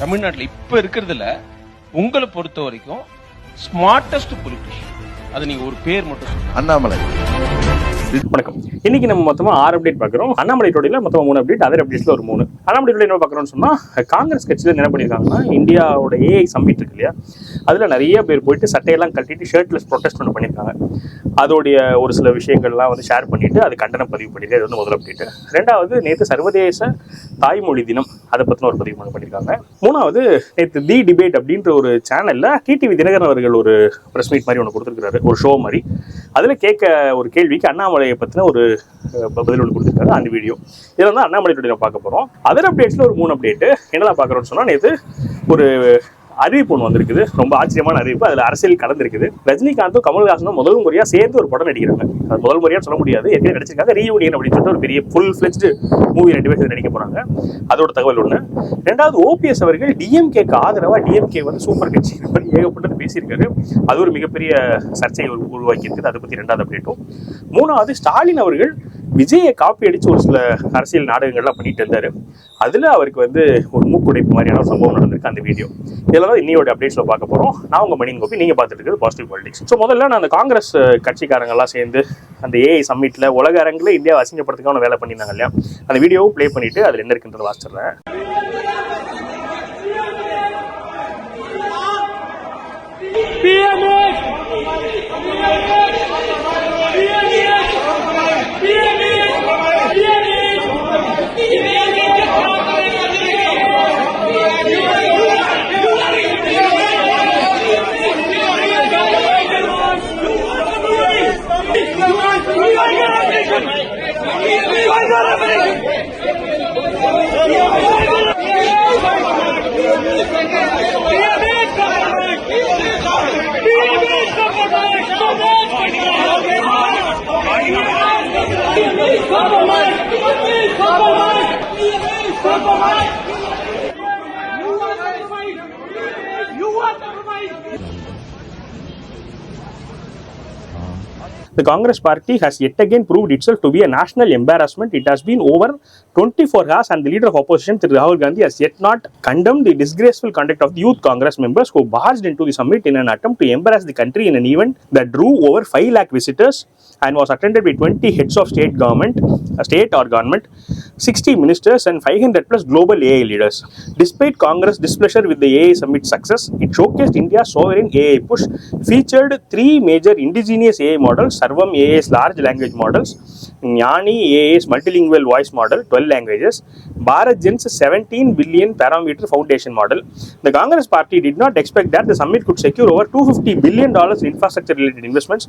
தமிழ்நாட்டில் இப்ப இருக்கிறதுல உங்களை பொறுத்த வரைக்கும் ஸ்மார்ட்டஸ்ட் பொலிட்டிஷியன், அது நீங்க ஒரு பேர் மட்டும் சொல்லுங்க. அண்ணாமலை. வணக்கம். இன்னைக்கு நம்ம மொத்தமா 6 அப்டேட் பாக்குறோம். அண்ணாமலை டோடியில மொத்தமா 3 அப்டேட், அதர் அப்டேட்ஸ்ல ஒரு 3. அண்ணாமலை டோடியில என்ன பாக்குறோம்னு சொன்னா, காங்கிரஸ் கட்சியில என்ன பண்ணிருக்காங்கன்னா, இந்தியாவோட ஏஐ சம்மிட் இருக்கு இல்லையா, அதுல நிறைய பேர் போயிட்டு சட்டையெல்லாம் கட்டிட்டு ஷர்ட்லெஸ் ப்ரொடெஸ்ட் ஒன்று பண்ணியிருக்காங்க. அதோடைய ஒரு சில விஷயங்கள்லாம் வந்து ஷேர் பண்ணிட்டு அது கண்டனம் பதிவு பண்ணிட்டு, அது வந்து முதல் அப்டேட். ரெண்டாவது, நேற்று சர்வதேச தாய்மொழி தினம், அதை பத்தின ஒரு பதிவு பண்ணியிருக்காங்க. மூணாவது, நேற்று தி டிபேட் அப்படின்ற ஒரு சேனல்ல டிடிவி தினகரன் அவர்கள் ஒரு பிரஸ் மீட் மாதிரி ஒன்று கொடுத்துருக்காரு, ஒரு ஷோ மாதிரி. அதுல கேட்க ஒரு கேள்விக்கு அண்ணாமலையை பத்தின ஒரு பதில் ஒன்று கொடுத்துருக்காரு, அந்த வீடியோ. இதில் வந்து அண்ணாமலை டோடி பார்க்க போறோம். அதர் அப்டேட்ஸ்ல ஒரு 3 அப்டேட். என்னெல்லாம் பார்க்குறோம்னு சொன்னா, நேற்று ஒரு அறிவிப்பு ஒன்று வந்திருக்குது, ரொம்ப ஆச்சரியமான அறிவிப்பு. அதுல அரசியல் கலந்துருக்குது. ரஜினிகாந்தும் கமல்ஹாசனும் முதல் முறையா சேர்ந்து ஒரு படம் நடிக்கிறாங்க. அது முதல் முறையா சொல்ல முடியாது, ஏற்கனவே நடிச்சிருக்காங்க. ரீயூனியன் அப்படின்னு சொல்லிட்டு ஒரு பெரிய ஃபுல் ஃபிளெஜ்டு மூவி 2 பேர் நடிக்க போறாங்க. அதோட தகவல் ஒண்ணு. ரெண்டாவது, ஓபிஎஸ் அவர்கள் டிஎம்கேக்கு ஆதரவா, டிஎம்கே வந்து சூப்பர் கட்சி ஏகப்பட்டது பேசியிருக்காரு. அது ஒரு மிகப்பெரிய சர்ச்சையை உருவாக்கி இருக்குது. அதை பத்தி 2வது அப்டேட்டும். மூணாவது, ஸ்டாலின் அவர்கள் விஜயை காப்பி அடிச்சு ஒரு சில அரசியல் நாடகங்கள்லாம் பண்ணிட்டு இருந்தாரு. அதுல அவருக்கு வந்து ஒரு மூக்குடைப்பு மாதிரியான ஒரு சம்பவம் நடந்திருக்கு, அந்த வீடியோ. இதெல்லாம் தான் இன்னையோட அப்டேட்ஸ்ல பார்க்க போறோம். நான் உங்க மணியன் கோபி, நீங்க பார்த்துட்டு இருக்கிறது பாசிட்டிவ் பாலிடிக்ஸ். ஸோ முதல்ல நான் அந்த காங்கிரஸ் கட்சிக்காரங்க எல்லாம் சேர்ந்து அந்த ஏஐ சம்மிட்ல உலக அரங்கில் இந்தியாவை அசிங்கப்படுறதுக்கான வேலை பண்ணியிருந்தாங்க இல்லையா, அந்த வீடியோவும் பிளே பண்ணிட்டு அதுல என்ன இருக்குன்றத வாசிச்சிடுறேன். The Congress party has yet again proved itself to be a national embarrassment. It has been over 24 hours and the leader of opposition, Rahul Gandhi, has yet not condemned the disgraceful conduct of the youth Congress members who barged into the summit in an attempt to embarrass the country in an event that drew over 5 lakh visitors and was attended by 20 heads of state or government, 60 ministers and 500 plus global AI leaders. Despite Congress displeasure with the AI summit success, it showcased India's sovereign AI push, featured 3 major indigenous AI models, Sarvam AI's large language models, Gnani AI's multilingual voice model, 12 languages, BharatGen's 17 billion parameter foundation model. The Congress party did not expect that the summit could secure over $250 billion in infrastructure related investments,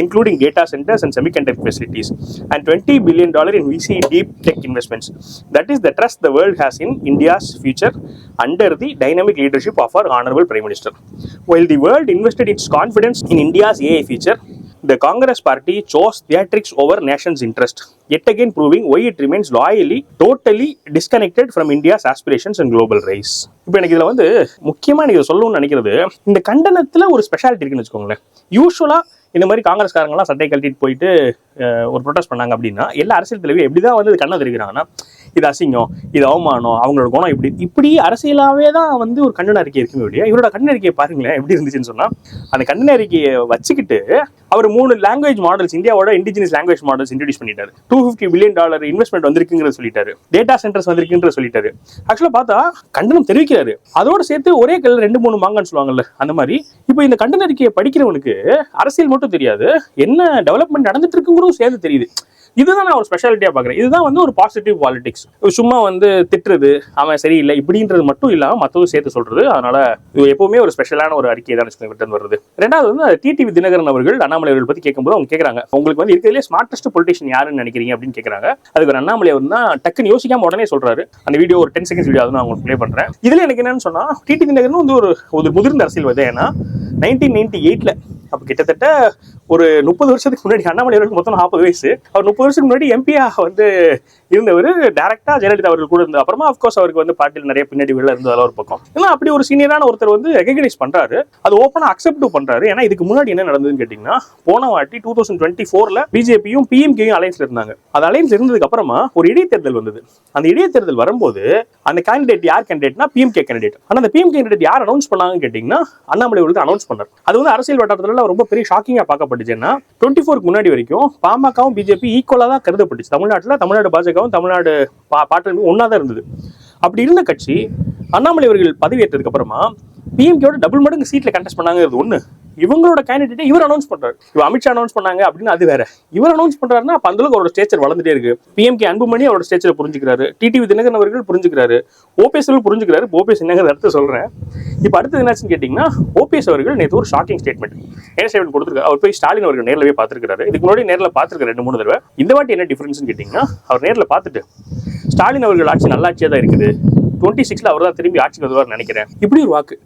including data centers and semiconductor facilities, and $20 billion in VC deep tech investments. That is the trust the world has in India's future under the dynamic leadership of our Honorable Prime Minister. While the world invested its confidence in India's AI future, the Congress party chose theatrics over nation's interest, yet again proving why it remains loyally, totally disconnected from India's aspirations and global rise. இப்போ எனக்கு இதில் வந்து முக்கியமாக எனக்கு சொல்லணும்னு நினைக்கிறது, இந்த கண்டனத்தில் ஒரு ஸ்பெஷாலிட்டி இருக்குன்னு வச்சுக்கோங்களேன். யூஸ்வலாக இந்த மாதிரி காங்கிரஸ்காரங்களாம் சட்டை கழட்டிட்டு போயிட்டு ஒரு ப்ரொடெஸ்ட் பண்ணாங்க அப்படின்னா, எல்லா அரசியல் தலைவரும் எப்படிதான் வந்து கண்ணை தெரிவிக்கிறாங்கன்னா, இது அசிங்கம், இது அவமானம், அவங்களோட குணம் இப்படி அரசியலாவே தான் வந்து ஒரு கண்டன அறிக்கை இருக்குமே இல்லையா. இவரோட கண்டன அறிக்கையை பாருங்களேன் எப்படி இருந்துச்சுன்னு சொன்னா, அந்த கண்டன அறிக்கையை வச்சுக்கிட்டு அவர் 3 லாங்குவேஜ் மாடல்ஸ், இந்தியாவோட இண்டிஜினியஸ் லாங்குவேஜ் மாடல்ஸ் இன்ட்ரோடியூஸ் பண்ணிட்டாரு. $250 billion இன்வெஸ்ட்மெண்ட் வந்திருக்குங்கிறத சொல்லிட்டாரு, டேட்டா சென்டர்ஸ் வந்திருக்குன்ற சொல்லிட்டாரு. ஆக்சுவலா பார்த்தா கண்டனம் தெரிவிக்கிறாரு, அதோட சேர்த்து ஒரே கல்ல 2-3 மாங்கன்னு சொல்லுவாங்கல்ல, அந்த மாதிரி. இப்போ இந்த கண்டன அறிக்கையை படிக்கிறவனுக்கு அரசியல் மட்டும் தெரியாது, என்ன டெவலப்மெண்ட் நடந்துட்டு இருக்குங்கிறதும் சேர்ந்து தெரியுது. இதுதான் நான் ஒரு ஸ்பெஷாலிட்டியா பாக்குறேன். இதுதான் வந்து ஒரு பாசிட்டிவ் பாலிடிக்ஸ். சும்மா வந்து திட்டுறது, அவன் சரியில்லை இப்படின்றது மட்டும் இல்லாம மற்றதும் சேர்த்து சொல்றது. அதனால இது எப்பவுமே ஒரு ஸ்பெஷலான ஒரு அறிக்கை தான் வருது. ரெண்டாவது வந்து டிடிவி தினகரன் அவர்கள் அண்ணாமலை அவர்கள் பத்தி கேட்கும்போது அவங்க கேட்கறாங்க, உங்களுக்கு வந்து இருக்கிறதுலே ஸ்மார்ட்டஸ்ட் பொலிட்டிஷியன் யாருன்னு நினைக்கிறீங்க அப்படின்னு கேட்கறாங்க. அதுக்கு ஒரு அண்ணாமலை அவர் தான் டக்குன்னு யோசிக்காம உடனே சொல்றாரு. அந்த வீடியோ ஒரு 10 செகண்ட்ஸ் வீடியோ, அதை நான் உங்களுக்கு ப்ளே பண்றேன். இதுல எனக்கு என்னன்னு சொன்னா, டிடிவி தினகரன் வந்து ஒரு முதிர்ந்த அரசியல்வாதி. ஏன்னா 1998ல அப்ப கிட்டத்தட்ட ஒரு 30 வருஷத்துக்கு முன்னாடி, அண்ணாமலை அவர்களுக்கு மொத்தம் 40 வயசு, அவர் 30 வருஷத்துக்கு முன்னாடி எம்பியா வந்து இருந்தவர் டைரக்டா ஜெயலலிதா அவர்கள் கூட இருந்த அப்புறமா அப்கோர்ஸ் அவருக்கு வந்து பார்ட்டியில் நிறைய பின்னடைவுகள் இருந்ததால ஒரு பக்கம். ஏன்னா அப்படி ஒரு சீனியரான ஒருத்தர் வந்து ரெகக்னைஸ் பண்றாரு, அது ஓப்பனா அக்செப்ட் பண்றாரு. ஏன்னா இதுக்கு முன்னாடி என்ன நடந்ததுன்னு கேட்டீங்கன்னா, போன வாட்டி 2024ல பிஜேபியும் பிஎம்கேயும் அலைன்ஸ்ல இருந்தாங்க. அது அலைன்ஸ் இருந்ததுக்கு அப்புறமா ஒரு இடைத்தேர்தல் வந்தது. அந்த இடைத்தேர்தல் வரும்போது அந்த கேண்டிடேட் யார் கேண்டிடேட்னா பிஎம்கே கேண்டிடேட். ஆனா அந்த பிஎம்கே கேண்டிடேட் யார் அனௌன்ஸ் பண்ணாங்கன்னு கேட்டீங்கன்னா அண்ணாமலை அவர்கள் அனௌன்ஸ் பண்ணார். அது வந்து அரசியல் வட்டாரத்துல ரொம்ப பெரிய ஷாக்கிங்கா பார்க்கப்பட்டுச்சுன்னா 24க்கு முன்னாடி வரைக்கும் பாமகவும் பிஜேபி ஈக்குவலா தான் கருதப்பட்டுச்சு. தமிழ்நாடு பாஜகவும் தமிழ்நாடு பாட்டு ஒன்னா தான் இருந்தது. அப்படி இருந்த கட்சி அண்ணாமலை அவர்கள் பதவியேற்றதுக்கு அப்புறமா பிஎம்கேயோட டபுள் மடங்கு சீட்ல கண்டெஸ்ட் பண்ணாங்கிறது ஒண்ணு. இவங்களோட கேண்டிடேட்டை இவர் அனௌன்ஸ் பண்றாரு. இவ அமித்ஷா அனௌன்ஸ் பண்ணாங்க அப்படின்னு அது வேற. இவர் அனௌன்ஸ் பண்றாருன்னா அப்ப அந்த அளவுக்கு அவரோட ஸ்டேச்சர் வளர்ந்துட்டே இருக்கு. பிஎம்கே அன்புமணி அவரோட ஸ்டேச்சரை புரிஞ்சுக்கிறாரு, டிடிவி தினகரன் அவர்கள் புரிஞ்சுக்கிறாரு, ஓபிஎஸ் அவர்கள் புரிஞ்சுக்கிறாரு. ஓபிஎஸ் என்னங்கிறது அடுத்து சொல்றேன். இப்ப அடுத்தது என்னாச்சுன்னு கேட்டீங்கன்னா, ஓபிஎஸ் அவர்கள் நேற்று ஒரு ஷாக்கிங் ஸ்டேட்மெண்ட் கொடுத்துருக்காரு. அவர் போய் ஸ்டாலின் அவர்கள் நேரில் போய் பார்த்துருக்காரு. இதுக்கு முன்னாடி நேரில் பார்த்துருக்காரு 2-3 தடவை. இந்த வாட்டி என்ன டிஃபரன்ஸ்னு கேட்டீங்கன்னா, அவர் நேரில் பார்த்துட்டு ஸ்டாலின் அவர்கள் ஆட்சி நல்லாட்சியா தான் இருக்குது, 26ல அவர் தான் திரும்பி ஆட்சிக்கு வருவார் நினைக்கிறேன், இப்படி ஒரு வாக்கு.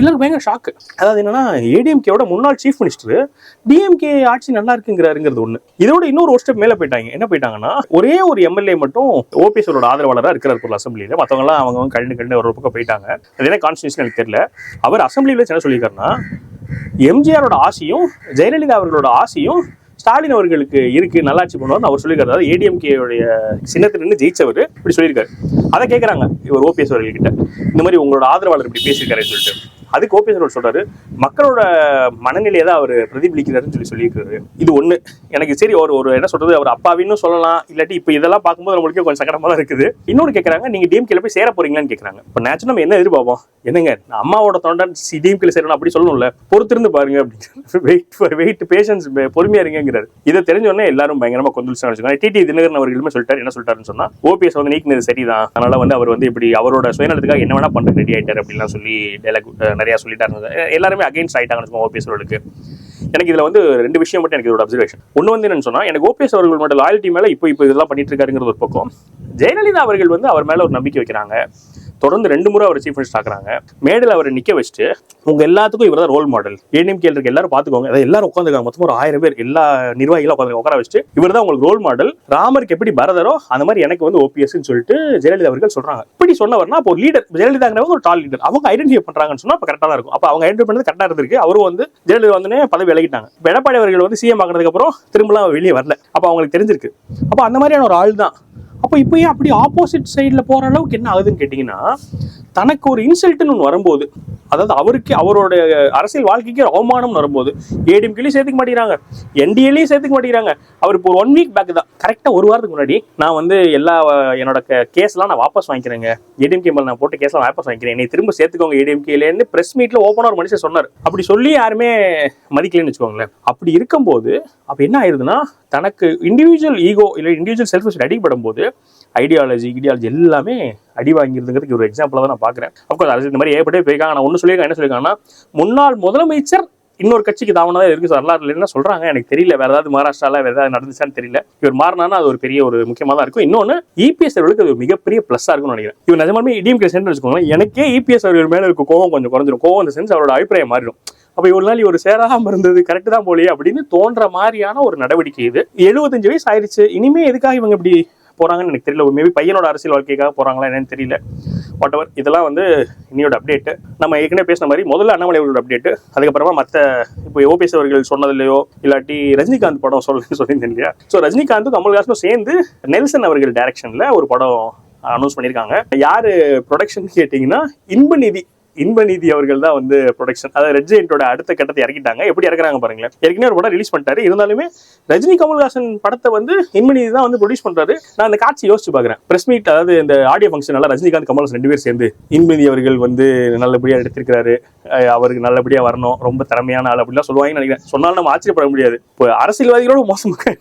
எல்லாரும் பயங்கர ஷாக்கு. அதாவது என்னன்னா, ஏடிஎம்கேவோட முன்னாள் சீஃப் மினிஸ்டர் டிஎம்கே ஆட்சி நல்லா இருக்குங்கிறாருங்கிறது ஒண்ணு. இதோட இன்னொரு ஒரு ஸ்டெப் மேல போயிட்டாங்க. என்ன போயிட்டாங்கன்னா, ஒரே ஒரு எம்எல்ஏ மட்டும் ஓபிஎஸ் ஆதரவாளராக இருக்கிறார் ஒரு அசம்பிளியில. மற்றவங்க எல்லாம் அவங்க கண்டு ஒரு பக்கம் போயிட்டாங்க. அது என்ன கான்ஸ்டிடியூஷன் எனக்கு தெரியல. அவர் அசம்பிளியில என்ன சொல்லியிருக்காருன்னா, எம்ஜிஆரோட ஆசையும் ஜெயலலிதா அவர்களோட ஆசையும் ஸ்டாலின் அவர்களுக்கு இருக்கு, நல்லாட்சி பண்ணுவார் அவர் சொல்லியிருக்காரு. அதாவது ஏடிஎம்கேடைய சின்னத்துல நின்று ஜெயிச்சவர் இப்படி சொல்லியிருக்காரு. அதை கேட்கறாங்க இவர் ஓபிஎஸ் அவர்கள்கிட்ட, இந்த மாதிரி உங்களோட ஆதரவாளர் இப்படி பேசியிருக்காருன்னு சொல்லிட்டு. அதுக்கு ஓபிஎஸ் அவர்கள் சொல்றாரு, மக்களோட மனநிலையை தான் அவர் பிரதிபலிக்கிறாருன்னு சொல்லியிருக்காரு. இது ஒண்ணு எனக்கு சரி. ஒரு என்ன சொல்றது, அவர் அப்பாவின்னு சொல்லலாம், இல்லாட்டி இப்ப இதெல்லாம் பார்க்கும்போது நம்மளுக்கு கொஞ்சம் சங்கடமா தான் இருக்குது. இன்னொரு கேட்கறாங்க, நீங்க டிஎம்கேல போய் சேர போறீங்களான்னு கேட்கறாங்க. இப்ப நேச்சுரல் நம்ம என்ன எதிர்பார்ப்போம், என்னங்க அம்மாவோட தொண்டன் டிஎம்கேல சேரணும் அப்படி சொல்லணும்ல, பொறுத்திருந்து பாருங்க அப்படின்னு, வெயிட் பேஷன்ஸ், பொறுமையா இருங்கிறாரு. இதை தெரிஞ்சோடனே எல்லாரும் பயங்கரமா கொந்தளிச்சு வச்சுக்கோங்க. டிடி தினகரன் அவர்களுமே சொல்லிட்டாரு. என்ன சொல்லிட்டாருன்னு சொன்னா, ஓபிஎஸ் வந்து நீக்கினது சரிதான், அதனால வந்து அவர் வந்து இப்படி அவரோட சுயநலத்துக்காக என்ன வேணா பண்றது ரெடி ஆயிட்டாரு அப்படின்லாம் சொல்லி நிறைய சொல்லிட்டாரு. எல்லாருமே அகைன்ஸ்ட் ஆயிட்டாங்கன்னு ஓபிஎஸ் அவர்களுக்கு. எனக்கு இதுல வந்து 2 விஷயம் மட்டும் எனக்கு இதோட அப்சர்வேஷன். ஒண்ணு வந்து என்னன்னு சொன்னா, எனக்கு ஓபிஎஸ் அவர்கள் மட்டும் லாயல்ட்டி மேல இப்போ இதெல்லாம் பண்ணிட்டு இருக்காருங்கிறது ஒரு பக்கம். ஜெயலலிதா அவர்கள் வந்து அவர் மேல ஒரு நம்பிக்கை வைக்கிறாங்க. தொடர்ந்து 2 முறை அவர் சீஃப் மினிஸ்டர் ஆக்குறாங்க. மேடல் அவரை நிக்க வச்சுட்டு உங்க எல்லாத்துக்கும் இவர் தான் ரோல் மாடல், ஏடிஎம்கே இருக்க எல்லாரும் பாத்துக்கோங்க, அதாவது எல்லாரும் உட்காந்துருக்காங்க, மொத்தம் ஒரு 1000 பேர் எல்லா நிர்வாகிகளும் உட்கார வச்சுட்டு இவர் தான் உங்களுக்கு ரோல் மாடல், ராமருக்கு எப்படி பரதரோ அந்த மாதிரி எனக்கு வந்து ஓபிஎஸ் சொல்லிட்டு ஜெயலலிதா அவர்கள் சொல்றாங்க. இப்படி சொன்னவர்னா அப்போ ஒரு லீடர், ஜெயலலிதாங்கிறவங்க ஒரு டால் லீடர், அவங்க ஐடென்டிஃபை பண்றாங்கன்னு சொன்னா அப்ப கரெக்டா தான் இருக்கும். அப்ப அவங்க ஐடென்டிஃபை பண்ணது கரெக்டா இருந்திருக்கு. அவரும் வந்து ஜெயலலிதா வந்து பதவி விலகிட்டாங்க. எடப்பாடி அவர்கள் வந்து சிஎம் ஆகினதுக்கு அப்புறம் திரும்பலாம் வெளியே வரல. அப்ப அவங்களுக்கு தெரிஞ்சிருக்கு. அப்ப அந்த மாதிரியான ஒரு ஆள் தான். அப்போ இப்போ ஏன் அப்படி ஆப்போசிட் சைடில் போகிற அளவுக்கு என்ன ஆகுதுன்னு கேட்டிங்கன்னா, தனக்கு ஒரு இன்சல்ட்னு ஒன்று வரும்போது, அதாவது அவருக்கு அவரோட அரசியல் வாழ்க்கைக்கு அவமானம்னு வரும்போது ஏடிஎம்கேலையும் சேர்த்துக்க மாட்டேங்கிறாங்க, என்டிஏலையும் சேர்த்துக்க மாட்டேங்கிறாங்க. அவர் இப்போ ஒரு 1 வீக் பேக் தான், கரெக்டாக 1 வாரத்துக்கு முன்னாடி நான் வந்து எல்லா என்னோட கேஸ்லாம் நான் வாபஸ் வாங்கிக்கிறேங்க, ஏடிஎம்கே மேலே நான் போட்ட கேஸ்லாம் வாபஸ் வாங்கிக்கிறேன், என்னை திரும்ப சேர்த்துக்கோங்க ஏடிஎம்கேலேன்னு பிரஸ் மீட்டில் ஓப்பனாக ஒரு மனுஷன் சொன்னார். அப்படி சொல்லி யாருமே மதிக்கலன்னு வச்சுக்கோங்களேன். அப்படி இருக்கும்போது அப்போ என்ன ஆயிருதுன்னா, தனக்கு இண்டிவிஜுவல் ஈகோ இல்லை இண்டிவிஜுவல் செல்ஃப் அடிபடும் போது ஐடியாலஜி எல்லாமே அடி வாங்கிருதுங்கிறதுக்கு ஒரு எக்ஸாம்பிளா தான் நான் பாக்குறேன். அப்கோர்ஸ் அரசு இந்த மாதிரி ஏற்பட்டே போயிருக்காங்க. நான் ஒண்ணு சொல்லியிருக்கேன், என்ன சொல்லியிருக்காங்கன்னா, முன்னாள் முதலமைச்சர் இன்னொரு கட்சிக்கு தாவனா தான் இருக்கு வரலாறு என்ன சொல்றாங்க எனக்கு தெரியல. வேற ஏதாவது மகாராஷ்டிரால வேற ஏதாவது நடந்துச்சான்னு தெரியல. இவர் மாறினா அது ஒரு பெரிய ஒரு முக்கியமா தான் இருக்கும். இன்னொன்னு இபிஎஸ் அவர்களுக்கு அது ஒரு மிகப்பெரிய பிளஸ்ஸா இருக்கும்னு நினைக்கிறேன். இவர் நிஜமாலுமே டிஎம்கே சென்டர் வச்சுக்கோங்க, எனக்கே இபிஎஸ் அவர்கள் மேல இருக்க கோவம் கொஞ்சம் குறைஞ்சிடும். கோவம் இந்த சென்ஸ் அவரோட அபிப்பிராயம் மாறிடும். அப்ப இவ்வளவு நாள் ஒரு சேராம இருந்தது கரெக்ட் தான் போலியே அப்படின்னு தோன்ற மாதிரியான ஒரு நடவடிக்கை இது. 75 வயசு ஆயிடுச்சு, இனிமே எதுக்காக இவங்க இப்படி போறாங்கன்னு எனக்கு தெரியல. மேபி பையனோட அரசியல் வாழ்க்கைக்காக போறாங்களா என்னன்னு தெரியல. வாட் எவர், இதெல்லாம் வந்து இன்னையோட அப்டேட். நம்ம ஏற்கனவே பேசின மாதிரி முதல்ல அண்ணாமலை அவர்களோட அப்டேட், அதுக்கப்புறமா மற்ற இப்போ ஓபிஎஸ் அவர்கள் சொன்னதுலையோ இல்லாட்டி ரஜினிகாந்த் படம் சொல்லியிருந்தேன் இல்லையா. ஸோ ரஜினிகாந்தும் கமல்ஹாசனும் சேர்ந்து நெல்சன் அவர்கள் டைரக்ஷன்ல ஒரு படம் அனௌன்ஸ் பண்ணியிருக்காங்க. யாரு ப்ரொடக்ஷன் கேட்டீங்கன்னா, இன்பநீதி அவர்கள் தான் வந்து ப்ரொடக்ஷன். அதாவது ரெட் ஜெயண்டோட அடுத்த கட்டத்தை இறக்கிட்டாங்க. எப்படி இறக்குறாங்க பாருங்களேன். ஏற்கனவே ஒரு படம் ரிலீஸ் பண்ணிட்டாரு, இருந்தாலுமே ரஜினி கமல்ஹாசன் படத்தை வந்து இன்பநீதி தான் வந்து ப்ரொடியூஸ் பண்றாரு. நான் அந்த காட்சி யோசிச்சு பாக்குறேன். பிரஸ் மீட், அதாவது இந்த ஆடியோ ஃபங்க்ஷன் ரஜினிகாந்த் கமல்ஹாசன் 2 பேர் சேர்ந்து இன்பநீதி அவர்கள் வந்து நல்லபடியா எடுத்திருக்கிறாரு, அவருக்கு நல்லபடியா வரணும், ரொம்ப திறமையான ஆள் அப்படிலாம் சொல்லுவாங்கன்னு நினைக்கிறேன். சொன்னாலும் நம்ம ஆச்சரியப்பட முடியாது. இப்போ அரசியல்வாதிகளோட மோசமாக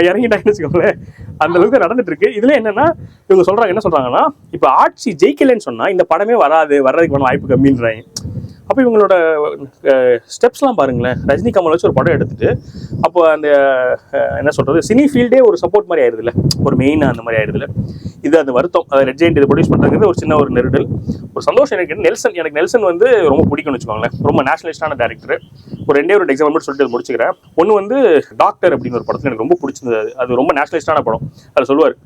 இறங்கிட்டாங்கன்னு வச்சுக்கோங்களேன். அந்த அளவுக்கு நடந்துட்டு இருக்கு. இதுல என்னன்னா, இவங்க சொல்றாங்க, என்ன சொல்றாங்கன்னா, இப்ப ஆட்சி ஜெயிக்கலன்னு சொன்னா இந்த படமே வர்றதுக்கு வாய்ப்பு கம்மின்றாங்க. அப்போ இவங்களோட ஸ்டெப்ஸ்லாம் பாருங்களேன். ரஜினி கமல் வச்சு ஒரு படம் எடுத்துட்டு அப்போ அந்த என்ன சொல்றது, சினி ஃபீல்டே ஒரு சப்போர்ட் மாதிரி ஆயிடுதுல, ஒரு மெயினாக அந்த மாதிரி ஆயிடுதுல. இது அந்த வருத்தம். அதை ரெட் ஜெயண்ட் இது ப்ரொடியூஸ் பண்ணுறது ஒரு சின்ன ஒரு நெருடல். ஒரு சந்தோஷம் எனக்கு நெல்சன் வந்து ரொம்ப பிடிக்கும்னு வச்சுக்கோங்களேன். ரொம்ப நேஷனலிஸ்டான டேரக்டர். ஒரு 2 எக்ஸாம்பிள் மட்டும் சொல்லிட்டு முடிச்சுக்கிறேன். ஒன்று வந்து டாக்டர் அப்படின்னு ஒரு படத்தில் எனக்கு ரொம்ப பிடிச்சிருந்தது. அது ரொம்ப நேஷனலிஸ்டான படம். அதில் சொல்லுவார்,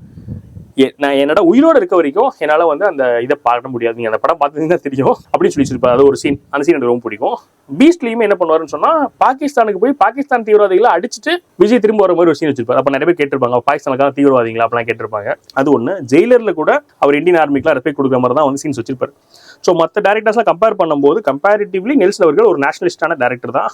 நான் என்னோட உயிரோட இருக்க வரைக்கும் என்னால வந்து அந்த இதை பார்க்க முடியாது, நீங்க அந்த படம் பார்த்தீங்கன்னா தெரியும் அப்படின்னு சொல்லி வச்சிருப்பாரு. அது ஒரு சீன், அந்த சீன் எனக்கு ரொம்ப பிடிக்கும். பீஸ்ட்லயுமே என்ன பண்ணுவாருன்னு சொன்னா, பாகிஸ்தானுக்கு போய் பாகிஸ்தான் தீவிரவாதிகளை அடிச்சுட்டு விஜய் திரும்ப வர மாதிரி ஒரு சீன் வச்சிருப்பாரு. அப்ப நிறைய பேர் கேட்டிருப்பாங்க, பாகிஸ்தானுக்கான தீவிரவாதிகளா அப்படிலாம் கேட்டிருப்பாங்க. அது ஒண்ணு. ஜெயிலர்ல கூட அவர் இந்தியன் ஆர்மிக்குலாம் ரெஸ்பெக்ட் கொடுக்குற மாதிரி தான் வந்து சீன்ஸ் வச்சிருப்பாரு. ஸோ மற்ற டேரக்டர்ஸ்லாம் கம்பேர் பண்ணும்போது கம்பேரிட்டிவ்லி நெல்சன் அவர்கள் ஒரு நேஷனலிஸ்டான டேரக்டர் தான்,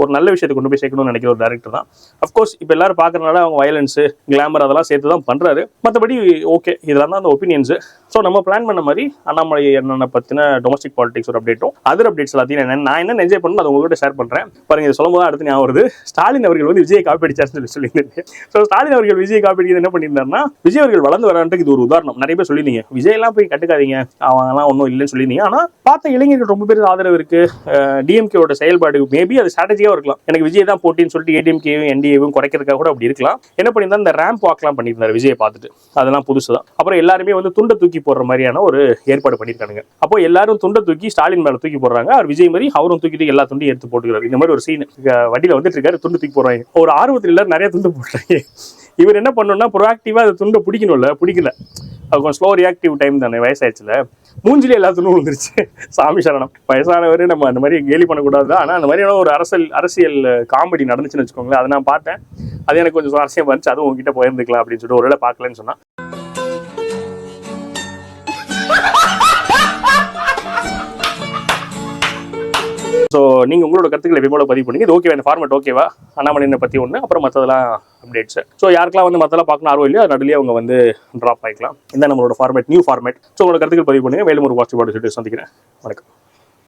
ஒரு நல்ல விஷயத்தை கொண்டு போய் சேர்க்கணும்னு நினைக்கிற ஒரு டேரக்டர் தான். அஃப்கோர்ஸ் இப்போ எல்லாரும் பார்க்கறதுனால அவங்க வயலன்ஸ், கிளாமர் அதெல்லாம் சேர்த்து தான் பண்றாரு. மற்றபடி ஓகே, இதெல்லாம் தான் அந்த ஒப்பீனியன்ஸ். ஸோ நம்ம பிளான் பண்ண மாதிரி அண்ணாமலை என்னென்ன பத்தின டொமஸ்டிக் பாலிடிக்ஸ் ஒரு அப்டேட்டும் அதர் அப்டேட்ஸ் எல்லாத்தையும் நான் என்ன என்ஜாய் பண்ணணும் அதை உங்கள்கிட்ட ஷேர் பண்றேன். பாருங்க, இதை சொல்லும் போது அடுத்து ஞாபகம் வருது, ஸ்டாலின் அவர்கள் வந்து விஜய் காப்பி அடிச்சாருன்னு சொல்லியிருந்தேன். ஸோ ஸ்டாலின் அவர்கள் விஜய் காப்பி அடிக்கிறது என்ன பண்ணியிருந்தாருன்னா, விஜய் அவர்கள் வளர்ந்து வரான்ட்டு இது ஒரு உதாரணம். நிறைய பேர் சொல்லியிருந்தீங்க விஜய் எல்லாம் போய் கட்டுக்காதீங்க, அவங்கலாம் ஒன்றும் இல்லைன்னு சொல்லியிருந்தீங்க. ஆனா பார்த்த இளைஞர்கள் ரொம்ப பேர் ஆதரவு இருக்கு. டிஎம்கேவோட செயல்பாடு மேபி அது ஸ்ட்ராட்டஜியா இருக்கலாம். எனக்கு விஜய் தான் போட்டின்னு சொல்லிட்டு ஏடிஎம்கேவும் என்டிஏவும் குறைக்கிறதுக்காக கூட அப்படி இருக்கலாம். என்ன பண்ணியிருந்தா இந்த ரேம்ப் வாக்லாம் பண்ணியிருந்தாரு விஜயை பார்த்துட்டு, அதெல்லாம் புதுசு தான். அப்புறம் எல்லாருமே வந்து துண்டை தூக்கி போடுற மாதிரியான ஒரு ஏற்பாடு பண்ணியிருக்காங்க. அப்போ எல்லாரும் துண்டை தூக்கி ஸ்டாலின் மேல தூக்கி போடுறாங்க. அவர் விஜய் மாதிரி அவரும் தூக்கிட்டு எல்லா துண்டையும் எடுத்து போட்டுக்கிறாரு. இந்த மாதிரி ஒரு சீன் வண்டியில வந்துட்டு இருக்காரு, துண்டு தூக்கி போடுறாங்க. ஒரு ஆர்வத்தில் எல்லாரும் நிறைய துண்டு போடுறாங்க. இவர் என்ன பண்ணணும்னா ப்ரோஆக்டிவா அந்த துண்டை பிடிக்கணும்ல, பிடிக்கல. அது கொஞ்சம் ஸ்லோ ரியாக்டிவ் டைம் தானே, வயசாயிடுச்சுல, மூஞ்சிலே எல்லா துண்டும் விழுந்துருச்சு. சாமி சரணம். வயசானவர் நம்ம அந்த மாதிரி கேலி பண்ணக்கூடாது. ஆனா அந்த மாதிரியான ஒரு அரசியல் காமெடி நடந்துச்சுன்னு வச்சுக்கோங்களேன். அதை நான் பார்த்தேன், அது எனக்கு கொஞ்சம் சுவாரஸ்யம் வந்துச்சு. அதுவும் உங்ககிட்ட போயிருந்துக்கலாம் அப்படின்னு சொல்லிட்டு ஒரு வேளை பார்க்கலன்னு சொன்னா. ஸோ நீங்கள் உங்களோட கருத்துக்களை எப்போ பதிவு பண்ணி இது ஓகேவா, இந்த ஃபார்மேட் ஓகேவா, அண்ணாமலையை பற்றி ஒன்று, அப்புறம் மற்றதெல்லாம் அப்டேட்ஸ். ஸோ யாருக்கெல்லாம் வந்து மற்றெல்லாம் பார்க்கணும் ஆர்வம் இல்லையோ அது நடுலேயே அவங்க வந்து ட்ராப் ஆகிக்கலாம். இந்த நம்மளோட ஃபார்மேட், நியூ ஃபார்மேட். ஸோ உங்களோட கருத்துக்கள் பதிவு பண்ணுங்க. மேலும் ஒரு பாசிட்டிவ் சந்திக்கிறேன். வணக்கம்.